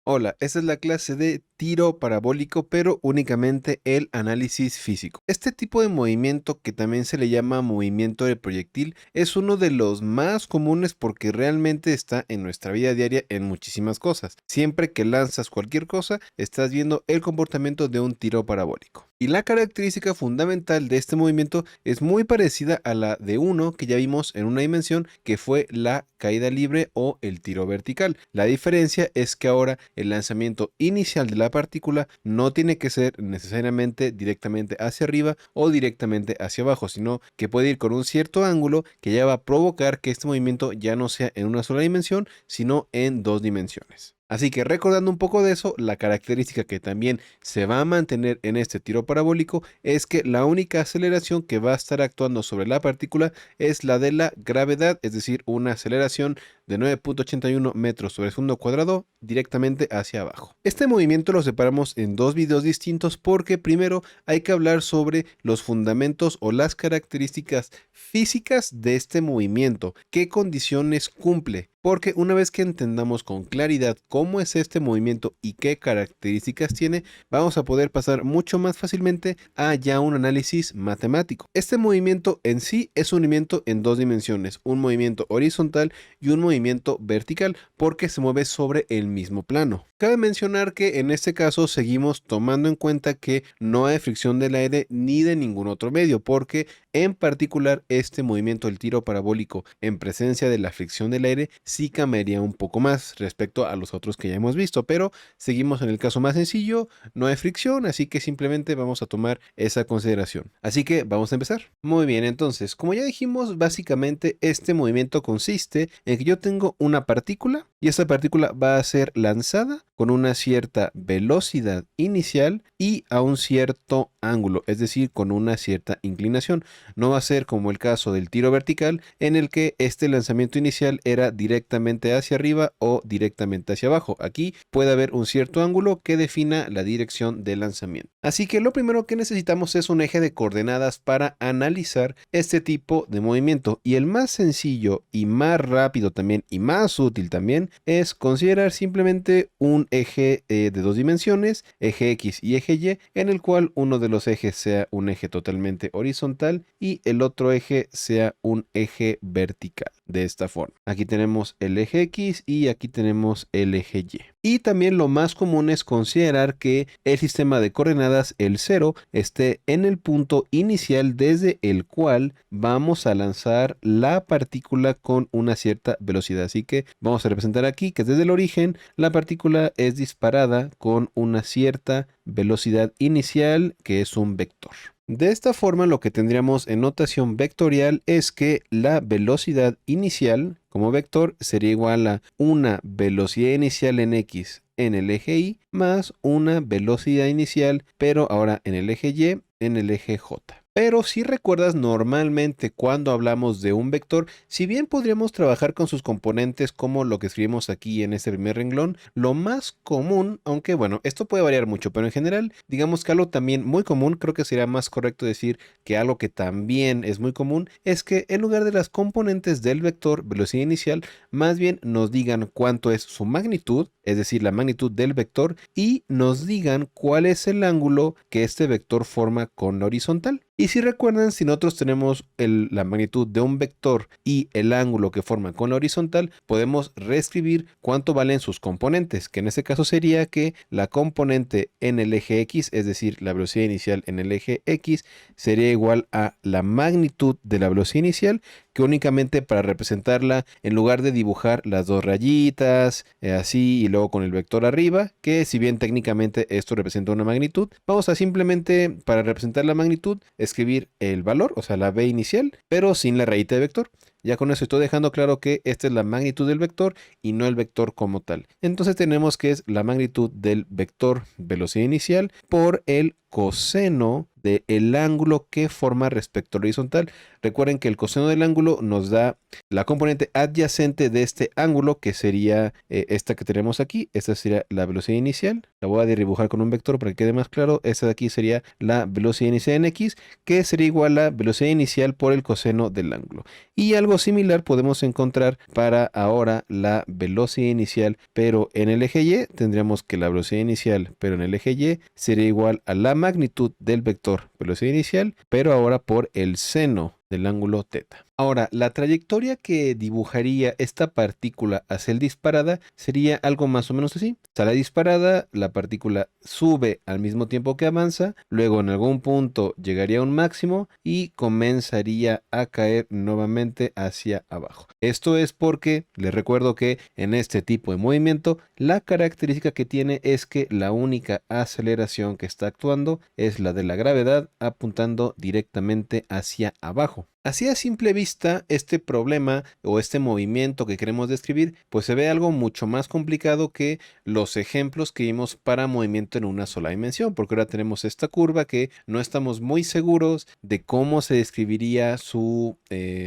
Hola, esta es la clase de tiro parabólico, pero únicamente el análisis físico. Este tipo de movimiento, que también se le llama movimiento de proyectil, es uno de los más comunes porque realmente está en nuestra vida diaria en muchísimas cosas. Siempre que lanzas cualquier cosa, estás viendo el comportamiento de un tiro parabólico. Y la característica fundamental de este movimiento es muy parecida a la de uno que ya vimos en una dimensión, que fue la caída libre o el tiro vertical. La diferencia es que ahora el lanzamiento inicial de la partícula no tiene que ser necesariamente directamente hacia arriba o directamente hacia abajo, sino que puede ir con un cierto ángulo que ya va a provocar que este movimiento ya no sea en una sola dimensión, sino en dos dimensiones. Así que, recordando un poco de eso, la característica que también se va a mantener en este tiro parabólico es que la única aceleración que va a estar actuando sobre la partícula es la de la gravedad, es decir, una aceleración de 9.81 metros sobre segundo cuadrado directamente hacia abajo. Este movimiento lo separamos en dos videos distintos porque primero hay que hablar sobre los fundamentos o las características físicas de este movimiento, qué condiciones cumple. Porque una vez que entendamos con claridad cómo es este movimiento y qué características tiene, vamos a poder pasar mucho más fácilmente a ya un análisis matemático. Este movimiento en sí es un movimiento en dos dimensiones, un movimiento horizontal y un movimiento vertical, porque se mueve sobre el mismo plano. Cabe mencionar que en este caso seguimos tomando en cuenta que no hay fricción del aire ni de ningún otro medio, porque en particular este movimiento del tiro parabólico en presencia de la fricción del aire sí cambiaría un poco más respecto a los otros que ya hemos visto, pero seguimos en el caso más sencillo, no hay fricción, así que simplemente vamos a tomar esa consideración. Así que vamos a empezar. Muy bien, entonces, como ya dijimos, básicamente este movimiento consiste en que yo tengo una partícula y esta partícula va a ser lanzada con una cierta velocidad inicial y a un cierto ángulo, es decir, con una cierta inclinación. No va a ser como el caso del tiro vertical, en el que este lanzamiento inicial era directamente hacia arriba o directamente hacia abajo. Aquí puede haber un cierto ángulo que defina la dirección del lanzamiento. Así que lo primero que necesitamos es un eje de coordenadas para analizar este tipo de movimiento. Y el más sencillo y más rápido también y más útil también es considerar simplemente un eje de dos dimensiones, eje X y eje Y, en el cual uno de los ejes sea un eje totalmente horizontal y el otro eje sea un eje vertical. De esta forma, aquí tenemos el eje X y aquí tenemos el eje Y. Y también lo más común es considerar que el sistema de coordenadas, el 0, esté en el punto inicial desde el cual vamos a lanzar la partícula con una cierta velocidad. Así que vamos a representar aquí que desde el origen la partícula es disparada con una cierta velocidad inicial, que es un vector. De esta forma, lo que tendríamos en notación vectorial es que la velocidad inicial como vector sería igual a una velocidad inicial en X en el eje Y más una velocidad inicial, pero ahora en el eje Y en el eje J. Pero si recuerdas, normalmente cuando hablamos de un vector, si bien podríamos trabajar con sus componentes como lo que escribimos aquí en este primer renglón, lo más común, aunque bueno, esto puede variar mucho, pero en general, digamos que algo también muy común, creo que sería más correcto decir que algo que también es muy común, es que en lugar de las componentes del vector velocidad inicial, más bien nos digan cuánto es su magnitud, es decir, la magnitud del vector, y nos digan cuál es el ángulo que este vector forma con la horizontal. Y si recuerdan, si nosotros tenemos la magnitud de un vector y el ángulo que forma con la horizontal, podemos reescribir cuánto valen sus componentes, que en este caso sería que la componente en el eje X, es decir, la velocidad inicial en el eje X, sería igual a la magnitud de la velocidad inicial, que únicamente para representarla, en lugar de dibujar las dos rayitas, así y luego con el vector arriba, que si bien técnicamente esto representa una magnitud, vamos a simplemente, para representar la magnitud, escribir el valor, o sea, la b inicial, pero sin la rayita de vector. Ya con eso estoy dejando claro que esta es la magnitud del vector y no el vector como tal. Entonces tenemos que es la magnitud del vector velocidad inicial por el coseno del ángulo que forma respecto al horizontal. Recuerden que el coseno del ángulo nos da la componente adyacente de este ángulo, que sería esta que tenemos aquí. Esta sería la velocidad inicial. la voy a dibujar con un vector para que quede más claro. Esta de aquí sería la velocidad inicial en x, que sería igual a velocidad inicial por el coseno del ángulo. Y algo similar podemos encontrar para ahora la velocidad inicial, pero en el eje y. Tendríamos que la velocidad inicial, pero en el eje y, sería igual a la magnitud del vector velocidad inicial, pero ahora por el seno del ángulo teta. Ahora, la trayectoria que dibujaría esta partícula hacia el disparada sería algo más o menos así. Sale disparada, la partícula sube al mismo tiempo que avanza, luego en algún punto llegaría a un máximo y comenzaría a caer nuevamente hacia abajo. Esto es porque les recuerdo que en este tipo de movimiento la característica que tiene es que la única aceleración que está actuando es la de la gravedad apuntando directamente hacia abajo. Así a simple vista, este problema o este movimiento que queremos describir, pues se ve algo mucho más complicado que los ejemplos que vimos para movimiento en una sola dimensión, porque ahora tenemos esta curva que no estamos muy seguros de cómo se describiría su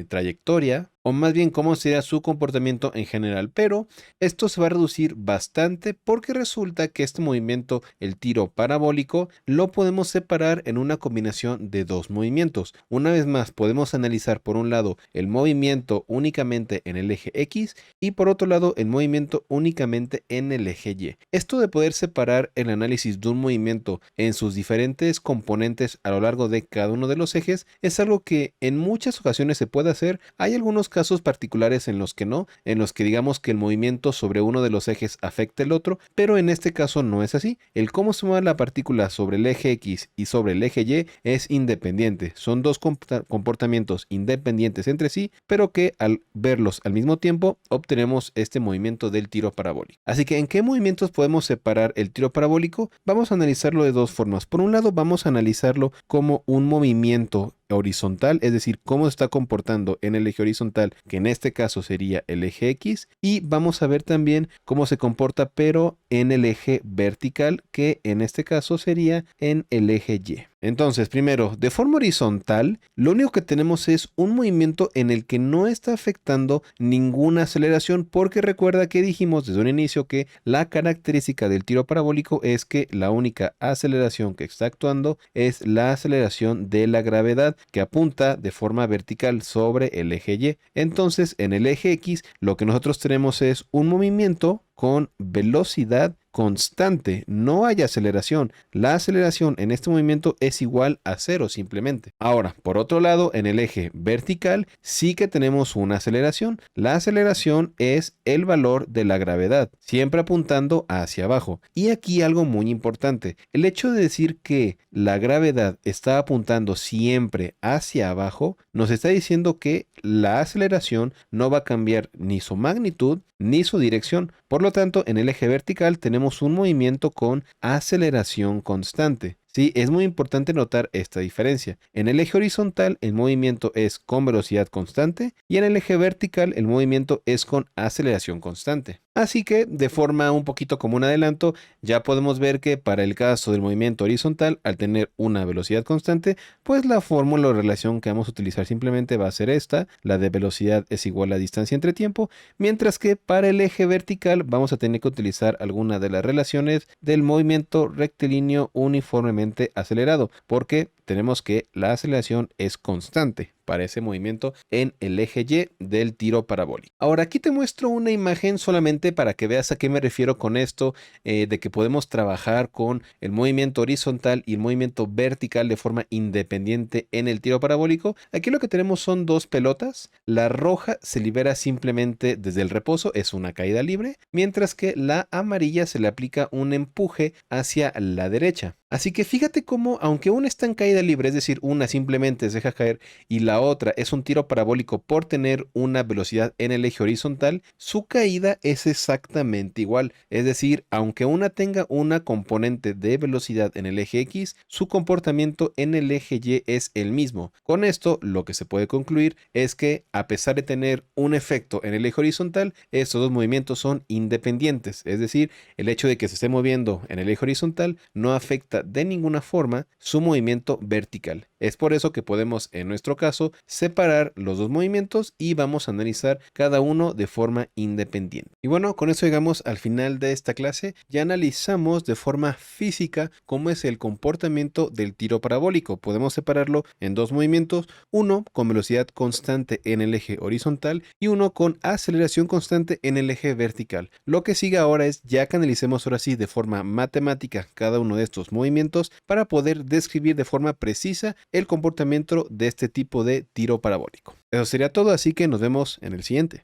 trayectoria, o más bien cómo sería su comportamiento en general, pero esto se va a reducir bastante porque resulta que este movimiento, el tiro parabólico, lo podemos separar en una combinación de dos movimientos. Una vez más, podemos analizar por un lado el movimiento únicamente en el eje X y por otro lado el movimiento únicamente en el eje Y. Esto de poder separar el análisis de un movimiento en sus diferentes componentes a lo largo de cada uno de los ejes es algo que en muchas ocasiones se puede hacer. Hay algunos casos particulares en los que no, en los que digamos que el movimiento sobre uno de los ejes afecta el otro, pero en este caso no es así. El cómo se mueve la partícula sobre el eje X y sobre el eje Y es independiente. Son dos comportamientos independientes entre sí, pero que al verlos al mismo tiempo obtenemos este movimiento del tiro parabólico. Así que, ¿en qué movimientos podemos separar el tiro parabólico? Vamos a analizarlo de dos formas. Por un lado, vamos a analizarlo como un movimiento horizontal, es decir, cómo se está comportando en el eje horizontal, que en este caso sería el eje X, y vamos a ver también cómo se comporta pero en el eje vertical, que en este caso sería en el eje Y. Entonces, primero, de forma horizontal, lo único que tenemos es un movimiento en el que no está afectando ninguna aceleración, porque recuerda que dijimos desde un inicio que la característica del tiro parabólico es que la única aceleración que está actuando es la aceleración de la gravedad, que apunta de forma vertical sobre el eje Y. Entonces, en el eje X, lo que nosotros tenemos es un movimiento con velocidad constante, no hay aceleración. La aceleración en este movimiento es igual a cero simplemente. Ahora, por otro lado, en el eje vertical sí que tenemos una aceleración. La aceleración es el valor de la gravedad, siempre apuntando hacia abajo. Y aquí algo muy importante, el hecho de decir que la gravedad está apuntando siempre hacia abajo, nos está diciendo que la aceleración no va a cambiar ni su magnitud ni su dirección. Por lo tanto, en el eje vertical tenemos un movimiento con aceleración constante. Sí, es muy importante notar esta diferencia. En el eje horizontal el movimiento es con velocidad constante y en el eje vertical el movimiento es con aceleración constante. Así que de forma un poquito como un adelanto, ya podemos ver que para el caso del movimiento horizontal, al tener una velocidad constante, pues la fórmula o relación que vamos a utilizar simplemente va a ser esta, la de velocidad es igual a distancia entre tiempo, mientras que para el eje vertical vamos a tener que utilizar alguna de las relaciones del movimiento rectilíneo uniformemente acelerado, porque tenemos que la aceleración es constante para ese movimiento en el eje Y del tiro parabólico. Ahora aquí te muestro una imagen solamente para que veas a qué me refiero con esto de que podemos trabajar con el movimiento horizontal y el movimiento vertical de forma independiente en el tiro parabólico. Aquí lo que tenemos son dos pelotas. La roja se libera simplemente desde el reposo, es una caída libre, mientras que la amarilla se le aplica un empuje hacia la derecha. Así que fíjate cómo, aunque una está en caída libre, es decir, una simplemente se deja caer y la otra es un tiro parabólico por tener una velocidad en el eje horizontal, su caída es exactamente igual. Es decir, aunque una tenga una componente de velocidad en el eje X, su comportamiento en el eje Y es el mismo. Con esto, lo que se puede concluir es que, a pesar de tener un efecto en el eje horizontal, estos dos movimientos son independientes. Es decir, el hecho de que se esté moviendo en el eje horizontal no afecta de ninguna forma su movimiento vertical. Es por eso que podemos, en nuestro caso, separar los dos movimientos y vamos a analizar cada uno de forma independiente. Y bueno, con eso llegamos al final de esta clase. Ya analizamos de forma física cómo es el comportamiento del tiro parabólico. Podemos separarlo en dos movimientos, uno con velocidad constante en el eje horizontal y uno con aceleración constante en el eje vertical. Lo que sigue ahora es ya que analicemos ahora sí de forma matemática cada uno de estos movimientos para poder describir de forma precisa el comportamiento de este tipo de tiro parabólico. Eso sería todo, así que nos vemos en el siguiente.